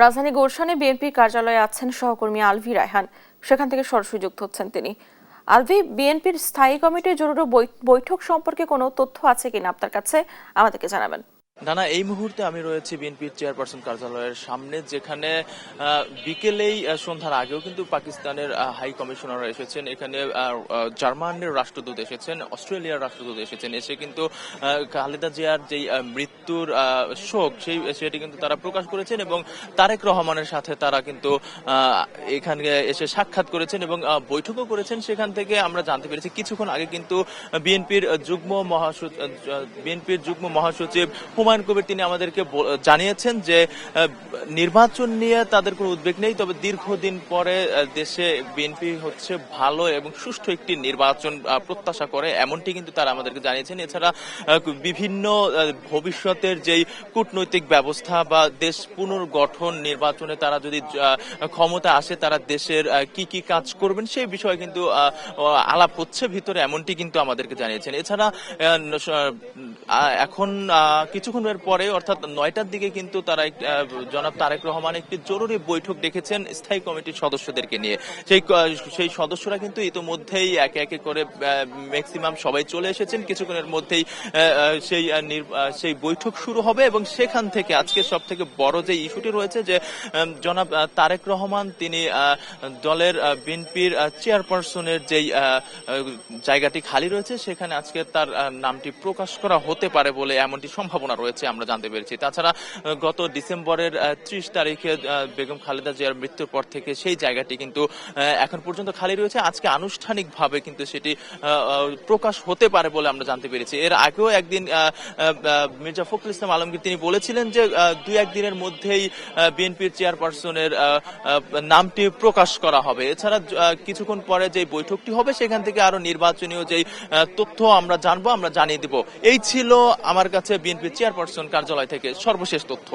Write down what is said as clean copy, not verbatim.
রাজধানী গুলশানে বিএনপি কার্যালয়ে আছেন সহকর্মী আলভি রায়হান। সেখান থেকে সরাসরি যুক্ত হচ্ছেন তিনি। আলভি, বিএনপির স্থায়ী কমিটির জরুরি বৈঠক সম্পর্কে কোনো তথ্য আছে কিনা আপনার কাছে, আমাদেরকে জানাবেন। না, এই মুহূর্তে আমি রয়েছি বিএনপির চেয়ারপারসন কার্যালয়ের সামনে, যেখানে বিকেলেই সন্ধ্যার আগেও কিন্তু পাকিস্তানের হাই কমিশনার এসেছেন, এখানে জার্মানির রাষ্ট্রদূত এসেছেন, অস্ট্রেলিয়ার রাষ্ট্রদূত এসেছেন। এসে কিন্তু খালেদা জিয়ার যেই মৃত্যুর শোক সেটি কিন্তু তারা প্রকাশ করেছেন এবং তারেক রহমানের সাথে তারা কিন্তু এখানে এসে সাক্ষাৎ করেছেন এবং বৈঠকও করেছেন। সেখান থেকে আমরা জানতে পেরেছি কিছুক্ষণ আগে কিন্তু বিএনপির যুগ্ম মহাসচিব হুমায়ুন কবির তিনি আমাদেরকে জানিয়েছেন যে নির্বাচন নিয়ে তাদের কোনো উদ্বেগ নেই, তবে দীর্ঘদিন পরে দেশে বিএনপি হচ্ছে ভালো এবং সুষ্ঠু একটি নির্বাচন প্রত্যাশা করে, এমনটি কিন্তু তারা আমাদেরকে জানিয়েছেন। এছাড়া বিভিন্ন ভবিষ্যতের যেই কূটনৈতিক ব্যবস্থা বা দেশ পুনর্গঠন, নির্বাচনে তারা যদি ক্ষমতা আসে তারা দেশের কি কি কাজ করবেন সেই বিষয়ে কিন্তু আলাপ হচ্ছে ভিতরে, এমনটি কিন্তু আমাদেরকে জানিয়েছেন। এছাড়া এখন কিছুক্ষণের পরে অর্থাৎ 9টার দিকে কিন্তু তারা জনাব তারেক রহমান একটি জরুরি বৈঠক ডেকেছেন স্থায়ী কমিটির সদস্যদেরকে নিয়ে। সেই সদস্যরা কিন্তু ইতিমধ্যেই একে একে করে ম্যাক্সিমাম সবাই চলে এসেছেন। কিছুক্ষণের মধ্যেই সেই বৈঠক শুরু হবে এবং সেখান থেকে আজকে সব থেকে বড় যে ইস্যুটি রয়েছে যে জনাব তারেক রহমান তিনি দলের বিএনপির চেয়ারপারসনের যেই জায়গাটি খালি রয়েছে সেখানে আজকে তার নামটি প্রকাশ করা হতে পারে বলে এমনটি সম্ভাবনা রয়েছে আমরা জানতে পেরেছি। তাছাড়া গত ডিসেম্বরের 30 তারিখে বেগম খালেদা জিয়ার মৃত্যুর পর থেকে সেই জায়গাটি কিন্তু এখন পর্যন্ত খালি রয়েছে। আজকে আনুষ্ঠানিকভাবে কিন্তু সেটি প্রকাশ হতে পারে বলে আমরা জানতে পেরেছি। এর আগেও একদিন মির্জা ফখরুল ইসলাম আলমগীর তিনি বলেছিলেন যে 2-1 দিনের মধ্যেই বিএনপির চেয়ারপারসনের নামটি প্রকাশ করা হবে। এছাড়া কিছুক্ষণ পরে যে বৈঠকটি হবে সেখান থেকে আরো নির্বাচনীয় যে তথ্য আমরা জানবো, আমরা জানিয়ে দিব। এই ছিল আমার কাছে বিএনপি চেয়ারপারসন কার্যালয় থেকে সর্বশেষ তথ্য।